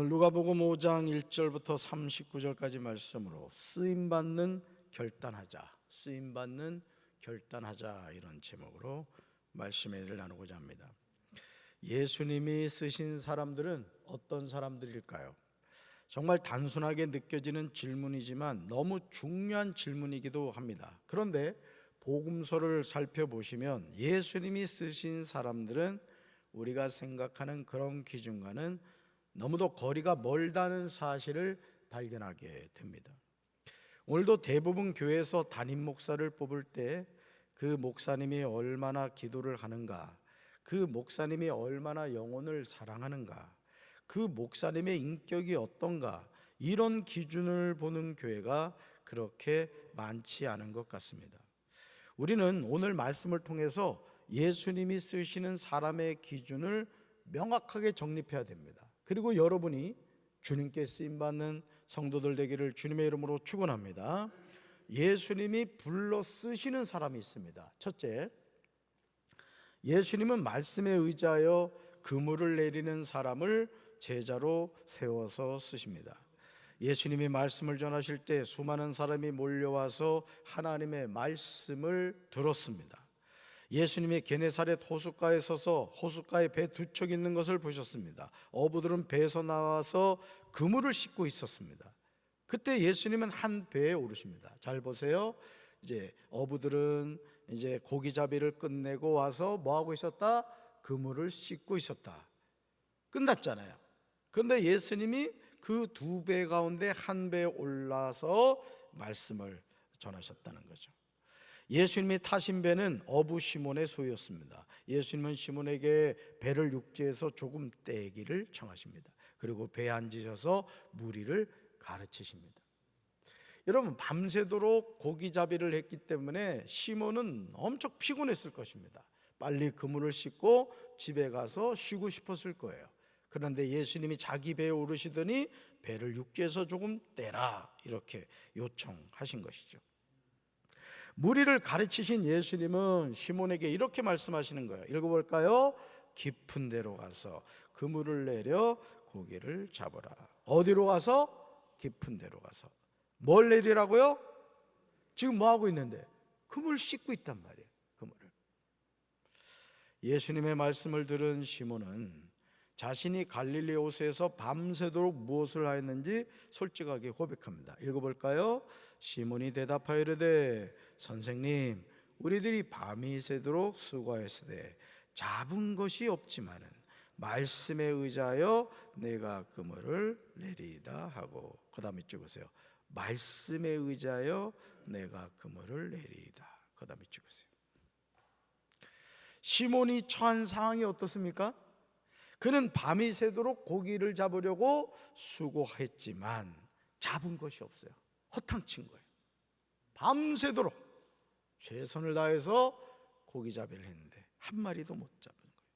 오늘 누가복음 5장 1절부터 39절까지 말씀으로 쓰임받는 결단하자 이런 제목으로 말씀을 나누고자 합니다. 예수님이 쓰신 사람들은 어떤 사람들일까요? 정말 단순하게 느껴지는 질문이지만 너무 중요한 질문이기도 합니다. 그런데 복음서를 살펴보시면 예수님이 쓰신 사람들은 우리가 생각하는 그런 기준과는 너무도 거리가 멀다는 사실을 발견하게 됩니다. 오늘도 대부분 교회에서 담임 목사를 뽑을 때 그 목사님이 얼마나 기도를 하는가, 그 목사님이 얼마나 영혼을 사랑하는가, 그 목사님의 인격이 어떤가, 이런 기준을 보는 교회가 그렇게 많지 않은 것 같습니다. 우리는 오늘 말씀을 통해서 예수님이 쓰시는 사람의 기준을 명확하게 정립해야 됩니다. 그리고 여러분이 주님께 쓰임받는 성도들 되기를 주님의 이름으로 축원합니다. 예수님이 불러 쓰시는 사람이 있습니다. 첫째, 예수님은 말씀에 의지하여 그물을 내리는 사람을 제자로 세워서 쓰십니다. 예수님이 말씀을 전하실 때 수많은 사람이 몰려와서 하나님의 말씀을 들었습니다. 예수님이 게네사렛 호숫가에 서서 호숫가에 배 두 척 있는 것을 보셨습니다. 어부들은 배에서 나와서 그물을 싣고 있었습니다. 그때 예수님은 한 배에 오르십니다. 잘 보세요. 이제 어부들은 이제 고기잡이를 끝내고 와서 뭐 하고 있었다? 그물을 싣고 있었다. 끝났잖아요. 그런데 예수님이 그 두 배 가운데 한 배에 올라서 말씀을 전하셨다는 거죠. 예수님이 타신 배는 어부 시몬의 소유였습니다. 예수님은 시몬에게 배를 육지에서 조금 떼기를 청하십니다. 그리고 배에 앉으셔서 무리를 가르치십니다. 여러분, 밤새도록 고기잡이를 했기 때문에 시몬은 엄청 피곤했을 것입니다. 빨리 그물을 싣고 집에 가서 쉬고 싶었을 거예요. 그런데 예수님이 자기 배에 오르시더니 배를 육지에서 조금 떼라 이렇게 요청하신 것이죠. 무리를 가르치신 예수님은 시몬에게 이렇게 말씀하시는 거예요. 읽어볼까요? 깊은 데로 가서 그물을 내려 고기를 잡으라. 어디로 가서? 깊은 데로 가서. 뭘 내리라고요? 지금 뭐 하고 있는데? 그물 씻고 있단 말이에요. 그물을. 예수님의 말씀을 들은 시몬은 자신이 갈릴리 호수에서 밤새도록 무엇을 하였는지 솔직하게 고백합니다. 읽어볼까요? 시몬이 대답하여 이르되 선생님, 우리들이 밤이 새도록 수고하였으되 잡은 것이 없지만은 말씀에 의지하여 내가 그물을 내리이다 하고, 그 다음에 찍으세요. 말씀에 의지하여 내가 그물을 내리이다. 그 다음에 찍으세요. 시몬이 처한 상황이 어떻습니까? 그는 밤이 새도록 고기를 잡으려고 수고했지만 잡은 것이 없어요. 허탕친 거예요. 밤새도록 최선을 다해서 고기잡이를 했는데 한 마리도 못 잡은 거예요.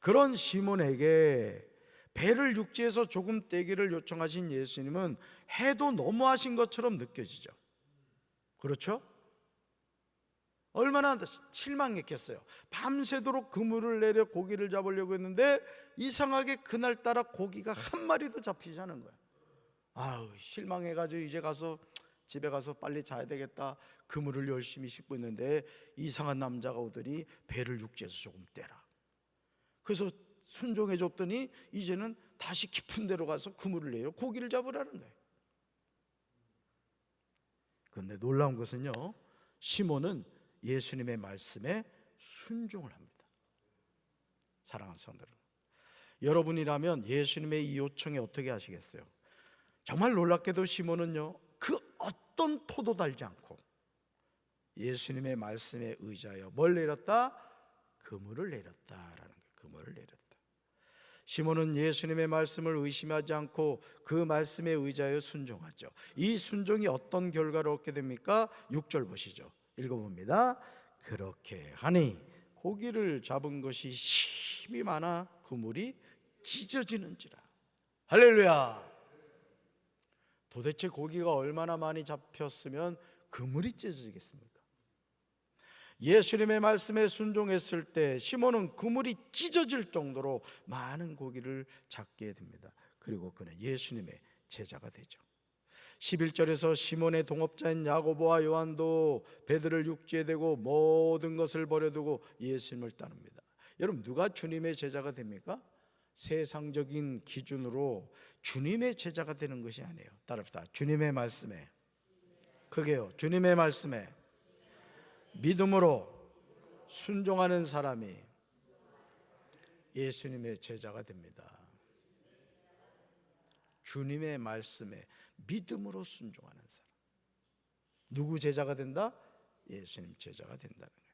그런 시몬에게 배를 육지에서 조금 떼기를 요청하신 예수님은 해도 너무하신 것처럼 느껴지죠. 그렇죠? 얼마나 실망했겠어요. 밤새도록 그물을 내려 고기를 잡으려고 했는데 이상하게 그날따라 고기가 한 마리도 잡히지 않은 거예요. 아우, 실망해가지고 이제 가서 집에 가서 빨리 자야 되겠다. 그물을 열심히 싣고 있는데 이상한 남자가 오더니 배를 육지에서 조금 떼라. 그래서 순종해 줬더니 이제는 다시 깊은 데로 가서 그물을 내려 고기를 잡으라는 거예요. 그런데 놀라운 것은요, 시몬은 예수님의 말씀에 순종을 합니다. 사랑하는 성도들, 여러분이라면 예수님의 이 요청에 어떻게 하시겠어요? 정말 놀랍게도 시몬은요, 그 어떤 토도 달지 않고 예수님의 말씀에 의지하여 뭘 내렸다? 그물을 내렸다라는 거예요. 그물을 내렸다. 시몬은 예수님의 말씀을 의심하지 않고 그 말씀에 의지하여 순종하죠. 이 순종이 어떤 결과를 얻게 됩니까? 6절 보시죠. 읽어봅니다. 그렇게 하니 고기를 잡은 것이 심히 많아 그물이 찢어지는지라. 할렐루야. 도대체 고기가 얼마나 많이 잡혔으면 그물이 찢어지겠습니까? 예수님의 말씀에 순종했을 때 시몬은 그물이 찢어질 정도로 많은 고기를 잡게 됩니다. 그리고 그는 예수님의 제자가 되죠. 11절에서 시몬의 동업자인 야고보와 요한도 베드로를 육지에 대고 모든 것을 버려두고 예수님을 따릅니다. 여러분, 누가 주님의 제자가 됩니까? 세상적인 기준으로 주님의 제자가 되는 것이 아니에요. 따릅시다. 주님의 말씀에, 크게요, 주님의 말씀에 믿음으로 순종하는 사람이 예수님의 제자가 됩니다. 주님의 말씀에 믿음으로 순종하는 사람. 누구 제자가 된다? 예수님 제자가 된다는 거예요.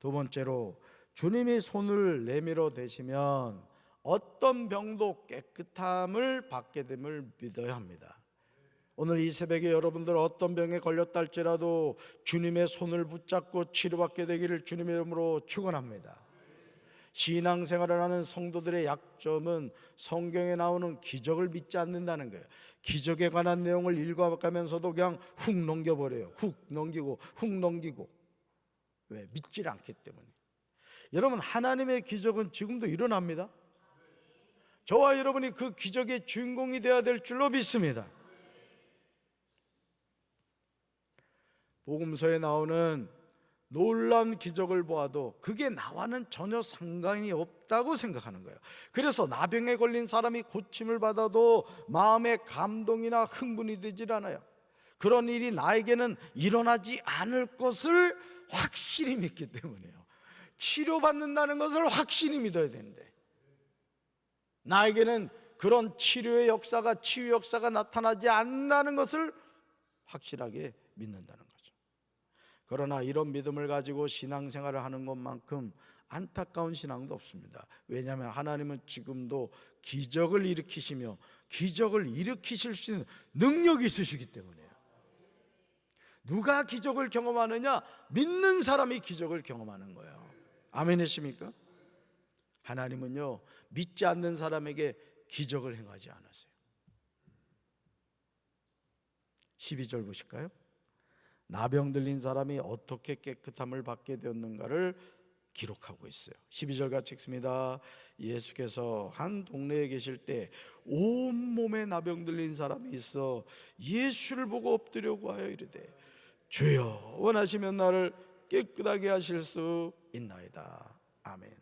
두 번째로, 주님이 손을 내밀어 대시면 어떤 병도 깨끗함을 받게 됨을 믿어야 합니다. 오늘 이 새벽에 여러분들 어떤 병에 걸렸다 할지라도 주님의 손을 붙잡고 치료받게 되기를 주님의 이름으로 축원합니다. 신앙생활을 하는 성도들의 약점은 성경에 나오는 기적을 믿지 않는다는 거예요. 기적에 관한 내용을 읽어가면서도 그냥 훅 넘겨버려요. 훅 넘기고 훅 넘기고. 왜? 믿질 않기 때문에. 여러분, 하나님의 기적은 지금도 일어납니다. 저와 여러분이 그 기적의 주인공이 되어야 될 줄로 믿습니다. 복음서에 나오는 놀라운 기적을 보아도 그게 나와는 전혀 상관이 없다고 생각하는 거예요. 그래서 나병에 걸린 사람이 고침을 받아도 마음에 감동이나 흥분이 되질 않아요. 그런 일이 나에게는 일어나지 않을 것을 확실히 믿기 때문에요. 치료받는다는 것을 확실히 믿어야 되는데, 나에게는 그런 치료의 역사가, 치유 역사가 나타나지 않는다는 것을 확실하게 믿는다는 거죠. 그러나 이런 믿음을 가지고 신앙생활을 하는 것만큼 안타까운 신앙도 없습니다. 왜냐하면 하나님은 지금도 기적을 일으키시며 기적을 일으키실 수 있는 능력이 있으시기 때문에요. 누가 기적을 경험하느냐? 믿는 사람이 기적을 경험하는 거예요. 아멘이십니까? 하나님은요, 믿지 않는 사람에게 기적을 행하지 않으세요. 12절 보실까요? 나병 들린 사람이 어떻게 깨끗함을 받게 되었는가를 기록하고 있어요. 12절 같이 읽습니다. 예수께서 한 동네에 계실 때 온몸에 나병 들린 사람이 있어 예수를 보고 엎드려 구하여 이르되, 주여, 원하시면 나를 깨끗하게 하실 수 있나이다. 아멘.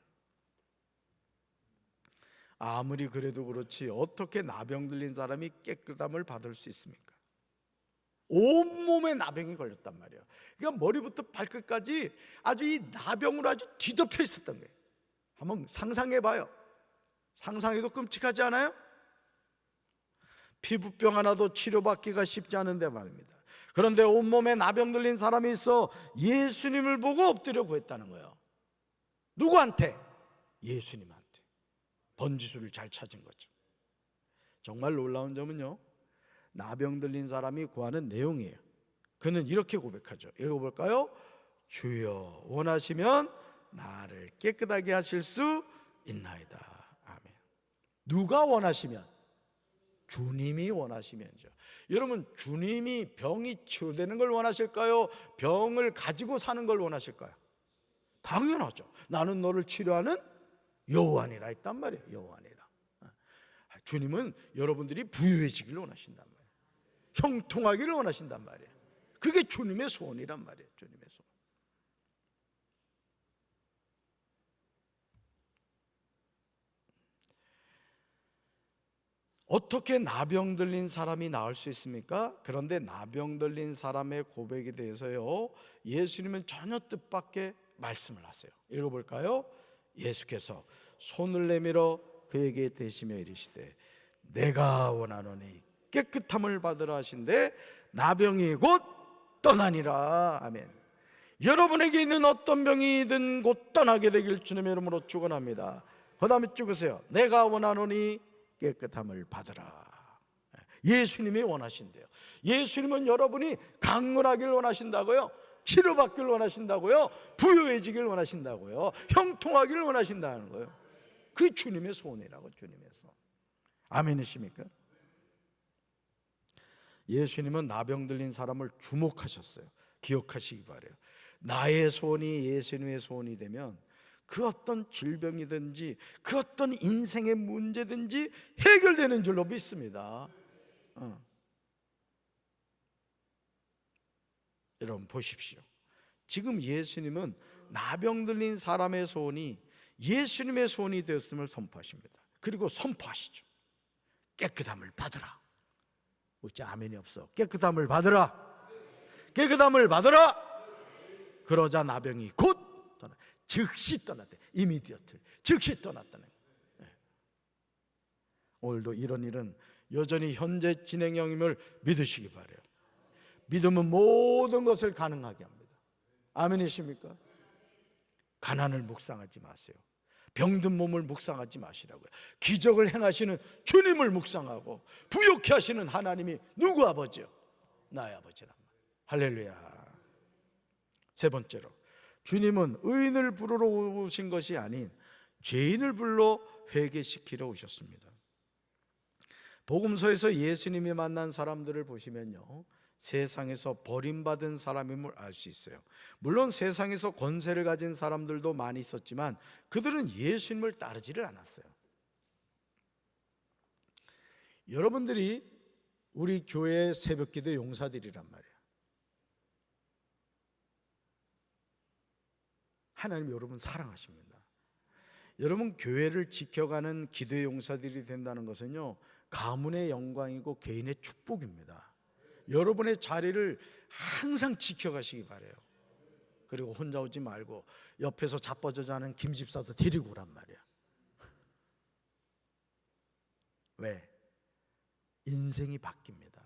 아무리 그래도 그렇지 어떻게 나병 들린 사람이 깨끗함을 받을 수 있습니까? 온몸에 나병이 걸렸단 말이에요. 그러니까 머리부터 발끝까지 아주 이 나병으로 아주 뒤덮여 있었던 거예요. 한번 상상해 봐요. 상상해도 끔찍하지 않아요? 피부병 하나도 치료받기가 쉽지 않은데 말입니다. 그런데 온몸에 나병 들린 사람이 있어 예수님을 보고 엎드려 구했다는 거예요. 누구한테? 예수님한테. 번지수를 잘 찾은 거죠. 정말 놀라운 점은요, 나병 들린 사람이 구하는 내용이에요. 그는 이렇게 고백하죠. 읽어볼까요? 주여, 원하시면 나를 깨끗하게 하실 수 있나이다. 아멘. 누가 원하시면? 주님이 원하시면죠. 여러분, 주님이 병이 치유되는 걸 원하실까요? 병을 가지고 사는 걸 원하실까요? 당연하죠. 나는 너를 치료하는 여호와니라 했단 말이에요. 여호와니라. 주님은 여러분들이 부유해지기를 원하신단 말이에요. 형통하기를 원하신단 말이에요. 그게 주님의 소원이란 말이에요. 주님의 소원. 어떻게 나병 들린 사람이 나을 수 있습니까? 그런데 나병 들린 사람의 고백에 대해서요, 예수님은 전혀 뜻밖의 말씀을 하세요. 읽어볼까요? 예수께서 손을 내밀어 그에게 대시며 이르시되, 내가 원하노니 깨끗함을 받으라 하신대 나병이 곧 떠나니라. 아멘. 여러분에게 있는 어떤 병이든 곧 떠나게 되길 주님의 이름으로 축원합니다. 그 다음에 찍으세요. 내가 원하노니 깨끗함을 받으라. 예수님이 원하신대요. 예수님은 여러분이 강건하길 원하신다고요, 치료받길 원하신다고요, 부유해지길 원하신다고요, 형통하기를 원하신다는 거예요. 그게 주님의 소원이라고. 주님의 소원. 아멘이십니까? 예수님은 나병 들린 사람을 주목하셨어요. 기억하시기 바라요. 나의 소원이 예수님의 소원이 되면 그 어떤 질병이든지 그 어떤 인생의 문제든지 해결되는 줄로 믿습니다. 여러분 보십시오. 지금 예수님은 나병 들린 사람의 소원이 예수님의 소원이 되었음을 선포하십니다. 그리고 선포하시죠. 깨끗함을 받으라. 어째 아멘이 없어. 깨끗함을 받으라. 깨끗함을 받으라. 그러자 나병이 곧 떠나, 즉시 떠났대. 이미디어트, 즉시 떠났다는 거예요. 오늘도 이런 일은 여전히 현재 진행형임을 믿으시기 바라요. 믿으면 모든 것을 가능하게 합니다. 아멘이십니까? 가난을 묵상하지 마세요. 병든 몸을 묵상하지 마시라고요. 기적을 행하시는 주님을 묵상하고 부욕케 하시는 하나님이 누구 아버지요? 나의 아버지란 말. 할렐루야. 세 번째로, 주님은 의인을 부르러 오신 것이 아닌 죄인을 불러 회개시키러 오셨습니다. 복음서에서 예수님이 만난 사람들을 보시면요, 세상에서 버림받은 사람임을 알 수 있어요. 물론 세상에서 권세를 가진 사람들도 많이 있었지만 그들은 예수님을 따르지를 않았어요. 여러분들이 우리 교회 새벽기도 용사들이란 말이에요. 하나님 여러분 사랑하십니다. 여러분 교회를 지켜가는 기도의 용사들이 된다는 것은요, 가문의 영광이고 개인의 축복입니다. 여러분의 자리를 항상 지켜가시기 바라요. 그리고 혼자 오지 말고 옆에서 자빠져 자는 김 집사도 데리고 오란 말이야. 왜? 인생이 바뀝니다.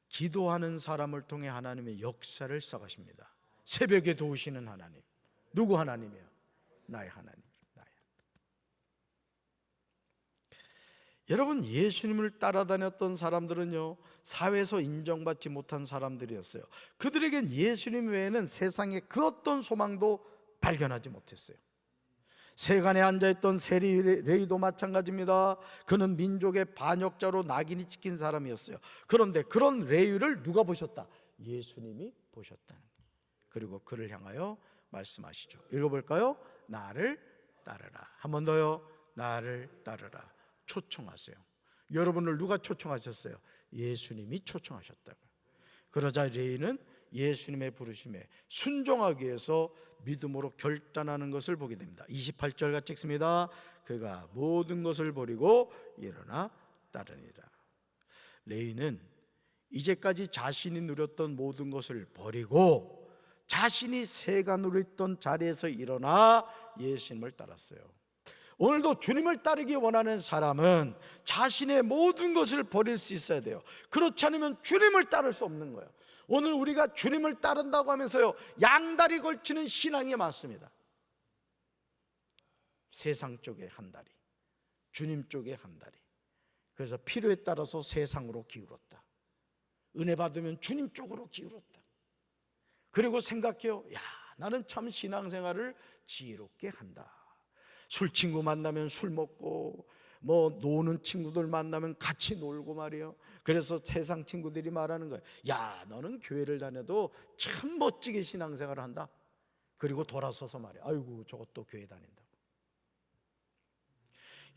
기도하는 사람을 통해 하나님의 역사를 써가십니다. 새벽에 도우시는 하나님. 누구 하나님이에요? 나의 하나님. 여러분, 예수님을 따라다녔던 사람들은요, 사회에서 인정받지 못한 사람들이었어요. 그들에겐 예수님 외에는 세상에 그 어떤 소망도 발견하지 못했어요. 세간에 앉아있던 세리레이도 마찬가지입니다. 그는 민족의 반역자로 낙인이 찍힌 사람이었어요. 그런데 그런 레위를 누가 보셨다? 예수님이 보셨다는 거예요. 그리고 그를 향하여 말씀하시죠. 읽어볼까요? 나를 따르라. 한 번 더요. 나를 따르라. 초청하세요. 여러분을 누가 초청하셨어요? 예수님이 초청하셨다고요. 그러자 레위는 예수님의 부르심에 순종하기 위해서 믿음으로 결단하는 것을 보게 됩니다. 28절 같이 읽습니다. 그가 모든 것을 버리고 일어나 따르니라. 레위는 이제까지 자신이 누렸던 모든 것을 버리고 자신이 새가 누렸던 자리에서 일어나 예수님을 따랐어요. 오늘도 주님을 따르기 원하는 사람은 자신의 모든 것을 버릴 수 있어야 돼요. 그렇지 않으면 주님을 따를 수 없는 거예요. 오늘 우리가 주님을 따른다고 하면서요, 양다리 걸치는 신앙이 많습니다. 세상 쪽에 한 다리, 주님 쪽에 한 다리. 그래서 필요에 따라서 세상으로 기울었다. 은혜 받으면 주님 쪽으로 기울었다. 그리고 생각해요. 야, 나는 참 신앙생활을 지혜롭게 한다. 술 친구 만나면 술 먹고, 뭐 노는 친구들 만나면 같이 놀고 말이에요. 그래서 세상 친구들이 말하는 거예요. 야, 너는 교회를 다녀도 참 멋지게 신앙생활을 한다. 그리고 돌아서서 말해요. 아이고, 저것도 교회 다닌다고.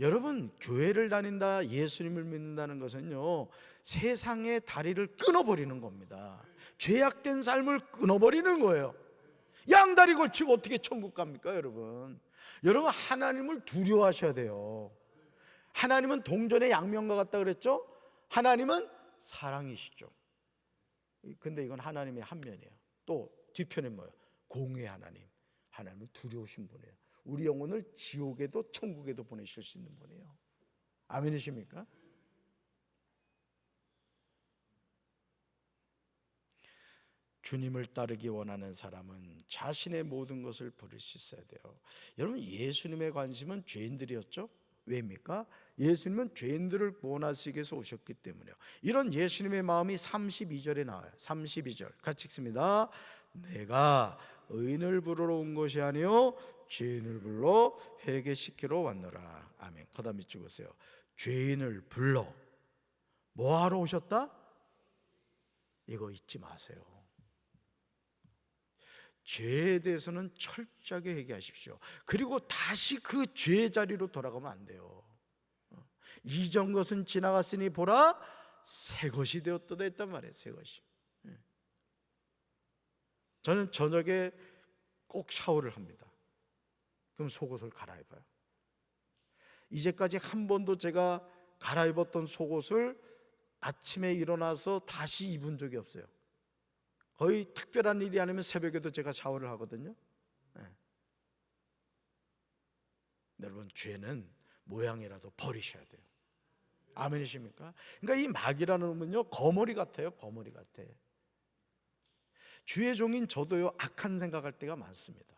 여러분, 교회를 다닌다, 예수님을 믿는다는 것은요, 세상의 다리를 끊어버리는 겁니다. 죄악된 삶을 끊어버리는 거예요. 양다리 걸치고 어떻게 천국 갑니까, 여러분? 여러분, 하나님을 두려워하셔야 돼요. 하나님은 동전의 양면과 같다 그랬죠? 하나님은 사랑이시죠. 근데 이건 하나님의 한 면이에요. 또 뒤편에 뭐예요? 공의 하나님. 하나님은 두려우신 분이에요. 우리 영혼을 지옥에도 천국에도 보내실 수 있는 분이에요. 아멘이십니까? 주님을 따르기 원하는 사람은 자신의 모든 것을 버릴 수 있어야 돼요. 여러분, 예수님의 관심은 죄인들이었죠? 왜입니까? 예수님은 죄인들을 구원하시기 위해서 오셨기 때문에요. 이런 예수님의 마음이 32절에 나와요. 32절 같이 읽습니다. 내가 의인을 부르러 온 것이 아니요 죄인을 불러 회개시키러 왔노라. 아멘. 그다음 밑줄 보세요. 죄인을 불러 뭐하러 오셨다? 이거 잊지 마세요. 죄에 대해서는 철저하게 회개하십시오. 그리고 다시 그 죄의 자리로 돌아가면 안 돼요. 이전 것은 지나갔으니 보라 새 것이 되었도다 했단 말이에요. 새 것이. 저는 저녁에 꼭 샤워를 합니다. 그럼 속옷을 갈아입어요. 이제까지 한 번도 제가 갈아입었던 속옷을 아침에 일어나서 다시 입은 적이 없어요. 거의 특별한 일이 아니면 새벽에도 제가 샤워를 하거든요. 여러분, 죄는 모양이라도 버리셔야 돼요. 아멘이십니까? 그러니까 이 마귀라는 놈은요, 거머리 같아요. 거머리 같아. 주의 종인 저도요, 악한 생각할 때가 많습니다.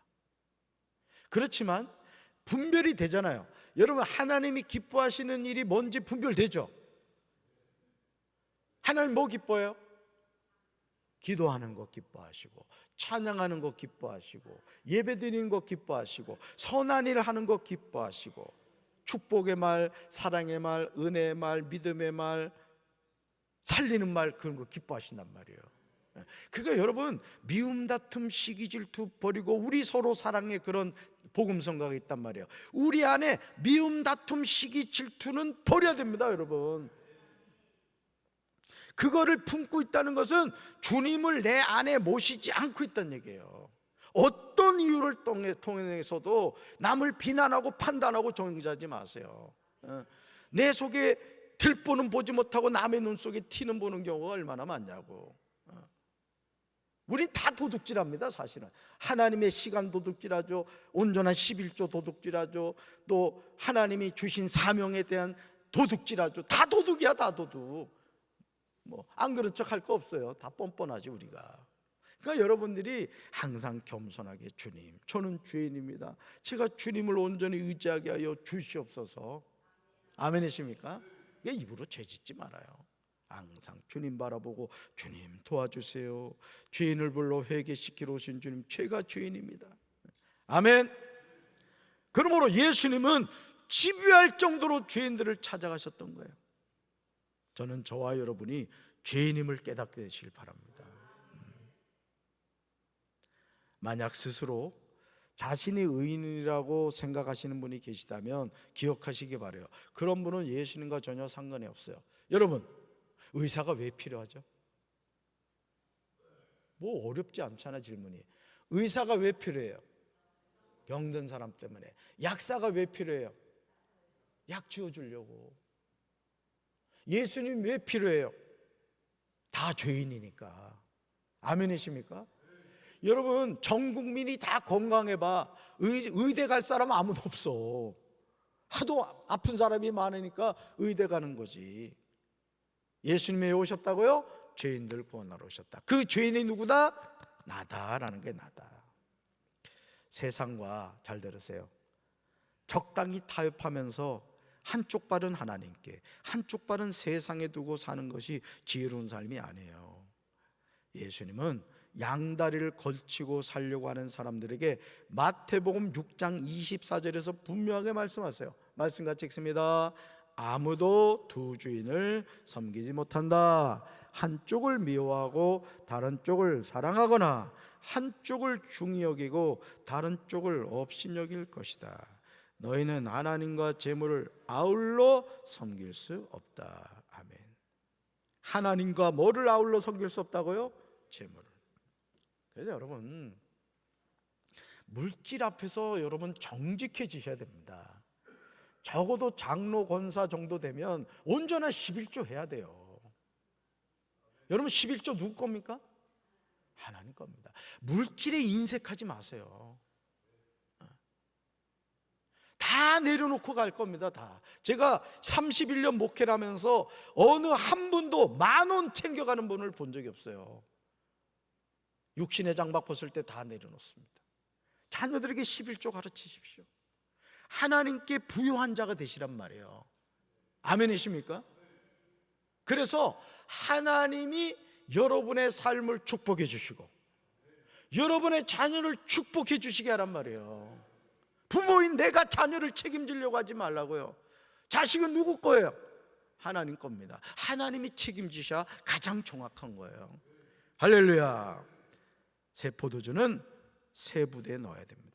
그렇지만 분별이 되잖아요. 여러분, 하나님이 기뻐하시는 일이 뭔지 분별되죠? 하나님 뭐 기뻐해요? 기도하는 거 기뻐하시고, 찬양하는 거 기뻐하시고, 예배드리는 거 기뻐하시고, 선한 일 하는 거 기뻐하시고, 축복의 말, 사랑의 말, 은혜의 말, 믿음의 말, 살리는 말, 그런 거 기뻐하신단 말이에요. 그러니까 여러분, 미움, 다툼, 시기, 질투 버리고 우리 서로 사랑의 그런 복음 성가가 있단 말이에요. 우리 안에 미움, 다툼, 시기, 질투는 버려야 됩니다, 여러분. 그거를 품고 있다는 것은 주님을 내 안에 모시지 않고 있다는 얘기예요. 어떤 이유를 통해서도 남을 비난하고 판단하고 정죄하지 마세요. 내 속에 들보는 보지 못하고 남의 눈 속에 티는 보는 경우가 얼마나 많냐고. 우린 다 도둑질합니다. 사실은 하나님의 시간 도둑질하죠. 온전한 11조 도둑질하죠. 또 하나님이 주신 사명에 대한 도둑질하죠. 다 도둑이야, 다 도둑. 뭐 안 그런 척 할 거 없어요. 다 뻔뻔하지 우리가. 그러니까 여러분들이 항상 겸손하게, 주님, 저는 죄인입니다. 제가 주님을 온전히 의지하게 하여 주시옵소서. 아멘이십니까? 입으로 죄 짓지 말아요. 항상 주님 바라보고, 주님 도와주세요. 죄인을 불러 회개시키러 오신 주님, 제가 죄인입니다. 아멘. 그러므로 예수님은 집요할 정도로 죄인들을 찾아가셨던 거예요. 저는 저와 여러분이 죄인임을 깨닫게 되시길 바랍니다. 만약 스스로 자신이 의인이라고 생각하시는 분이 계시다면 기억하시기 바라요. 그런 분은 예수님과 전혀 상관이 없어요. 여러분, 의사가 왜 필요하죠? 뭐 어렵지 않잖아, 질문이. 의사가 왜 필요해요? 병든 사람 때문에. 약사가 왜 필요해요? 약 지어주려고. 예수님 왜 필요해요? 다 죄인이니까. 아멘이십니까? 여러분, 전 국민이 다 건강해봐 의대 갈 사람 아무도 없어. 하도 아픈 사람이 많으니까 의대 가는 거지. 예수님이 왜 오셨다고요? 죄인들 구원하러 오셨다. 그 죄인이 누구다? 나다라는 게 나다. 세상과, 잘 들으세요, 적당히 타협하면서 한쪽 발은 하나님께, 한쪽 발은 세상에 두고 사는 것이 지혜로운 삶이 아니에요. 예수님은 양다리를 걸치고 살려고 하는 사람들에게 마태복음 6장 24절에서 분명하게 말씀하세요. 말씀 같이 읽습니다. 아무도 두 주인을 섬기지 못한다. 한쪽을 미워하고 다른 쪽을 사랑하거나 한쪽을 중히 여기고 다른 쪽을 없이 여길 것이다. 너희는 하나님과 재물을 아울러 섬길 수 없다. 아멘. 하나님과 뭐를 아울러 섬길 수 없다고요? 재물을. 그래서 여러분, 물질 앞에서 여러분 정직해지셔야 됩니다. 적어도 장로 권사 정도 되면 온전한 11조 해야 돼요. 여러분, 11조 누구 겁니까? 하나님 겁니다. 물질에 인색하지 마세요. 다 내려놓고 갈 겁니다. 다. 제가 31년 목회를 하면서 어느 한 분도 10,000원 챙겨가는 분을 본 적이 없어요. 육신의 장박 벗을 때 다 내려놓습니다. 자녀들에게 11조 가르치십시오. 하나님께 부요한 자가 되시란 말이에요. 아멘이십니까? 그래서 하나님이 여러분의 삶을 축복해 주시고 여러분의 자녀를 축복해 주시게 하란 말이에요. 부모인 내가 자녀를 책임지려고 하지 말라고요. 자식은 누구 거예요? 하나님 겁니다. 하나님이 책임지셔야 가장 정확한 거예요. 할렐루야. 새 포도주는 새 부대에 넣어야 됩니다.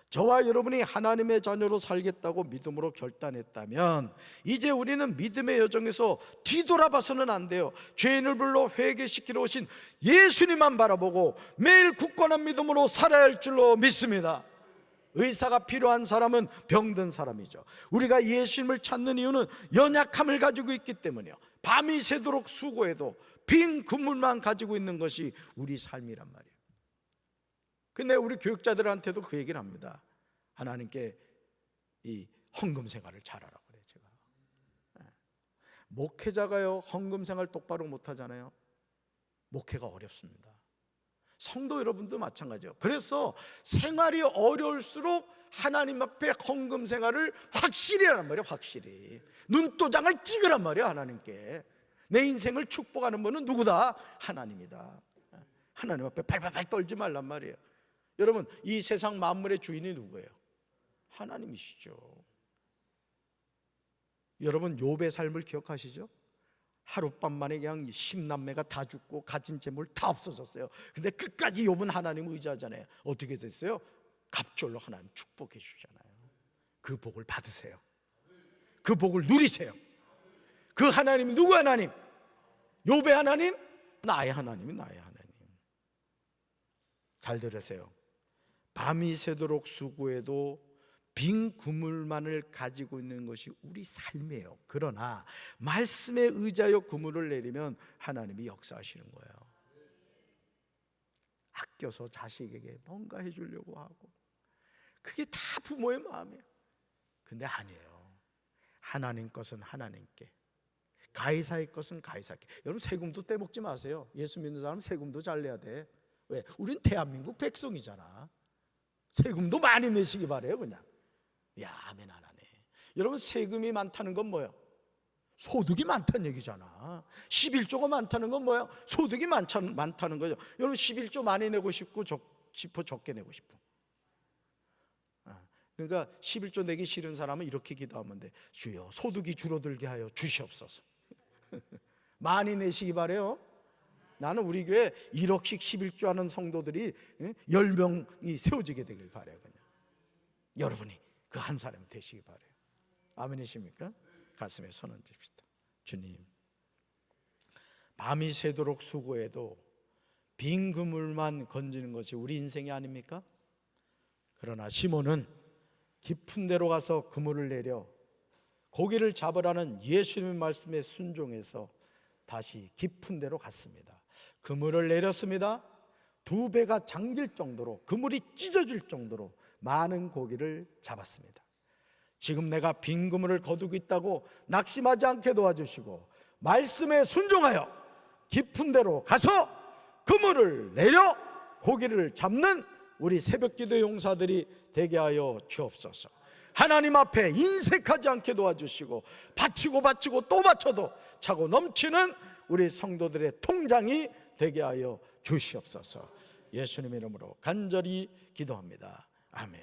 저와 여러분이 하나님의 자녀로 살겠다고 믿음으로 결단했다면 이제 우리는 믿음의 여정에서 뒤돌아봐서는 안 돼요. 죄인을 불러 회개시키러 오신 예수님만 바라보고 매일 굳건한 믿음으로 살아야 할 줄로 믿습니다. 의사가 필요한 사람은 병든 사람이죠. 우리가 예수님을 찾는 이유는 연약함을 가지고 있기 때문이요. 밤이 새도록 수고해도 빈 그물만 가지고 있는 것이 우리 삶이란 말이에요. 근데 우리 교육자들한테도 그 얘기를 합니다. 하나님께 이 헌금 생활을 잘하라고 그래요. 제가 목회자가요 헌금 생활 똑바로 못하잖아요. 목회가 어렵습니다. 성도 여러분도 마찬가지예요. 그래서 생활이 어려울수록 하나님 앞에 헌금 생활을 확실히 하란 말이에요. 확실히 눈도장을 찍으란 말이에요. 하나님께 내 인생을 축복하는 분은 누구다? 하나님이다. 하나님 앞에 발발발 떨지 말란 말이에요. 여러분, 이 세상 만물의 주인이 누구예요? 하나님이시죠. 여러분, 욥의 삶을 기억하시죠? 하룻밤 만에 그냥 10남매가 다 죽고 가진 재물 다 없어졌어요. 근데 끝까지 욥은 하나님을 의지하잖아요. 어떻게 됐어요? 갑절로 하나님 축복해 주잖아요. 그 복을 받으세요. 그 복을 누리세요. 그 하나님이 누구 하나님? 욥의 하나님? 나의 하나님이 나의 하나님. 잘 들으세요. 밤이 새도록 수고해도 빈 그물만을 가지고 있는 것이 우리 삶이에요. 그러나 말씀에 의지하여 그물을 내리면 하나님이 역사하시는 거예요. 아껴서 자식에게 뭔가 해주려고 하고, 그게 다 부모의 마음이에요. 근데 아니에요. 하나님 것은 하나님께, 가이사의 것은 가이사께. 여러분, 세금도 떼먹지 마세요. 예수 믿는 사람은 세금도 잘 내야 돼. 왜? 우린 대한민국 백성이잖아. 세금도 많이 내시기 바래요. 그냥 야, 아멘 안 하네. 여러분, 세금이 많다는 건 뭐예요? 소득이 많다는 얘기잖아. 11조가 많다는 건 뭐예요? 소득이 많다는 거죠. 여러분, 11조 많이 내고 싶고 싶어 적게 내고 싶어? 그러니까 11조 내기 싫은 사람은 이렇게 기도하면 돼. 주여, 소득이 줄어들게 하여 주시옵소서. 많이 내시기 바래요. 나는 우리 교회 1억씩 11조 하는 성도들이 10명이 세워지게 되길 바래요. 그냥 여러분이 그 한 사람이 되시기 바래요. 아멘이십니까? 가슴에 손 얹읍시다. 주님, 밤이 새도록 수고해도 빈 그물만 건지는 것이 우리 인생이 아닙니까? 그러나 시몬은 깊은 데로 가서 그물을 내려 고기를 잡으라는 예수님의 말씀에 순종해서 다시 깊은 데로 갔습니다. 그물을 내렸습니다. 2배가 잠길 정도로, 그물이 찢어질 정도로 많은 고기를 잡았습니다. 지금 내가 빈 그물을 거두고 있다고 낙심하지 않게 도와주시고 말씀에 순종하여 깊은 데로 가서 그물을 내려 고기를 잡는 우리 새벽기도 용사들이 되게 하여 주옵소서. 하나님 앞에 인색하지 않게 도와주시고 바치고 또 바쳐도 차고 넘치는 우리 성도들의 통장이 되게 하여 주시옵소서. 예수님 이름으로 간절히 기도합니다. 아멘.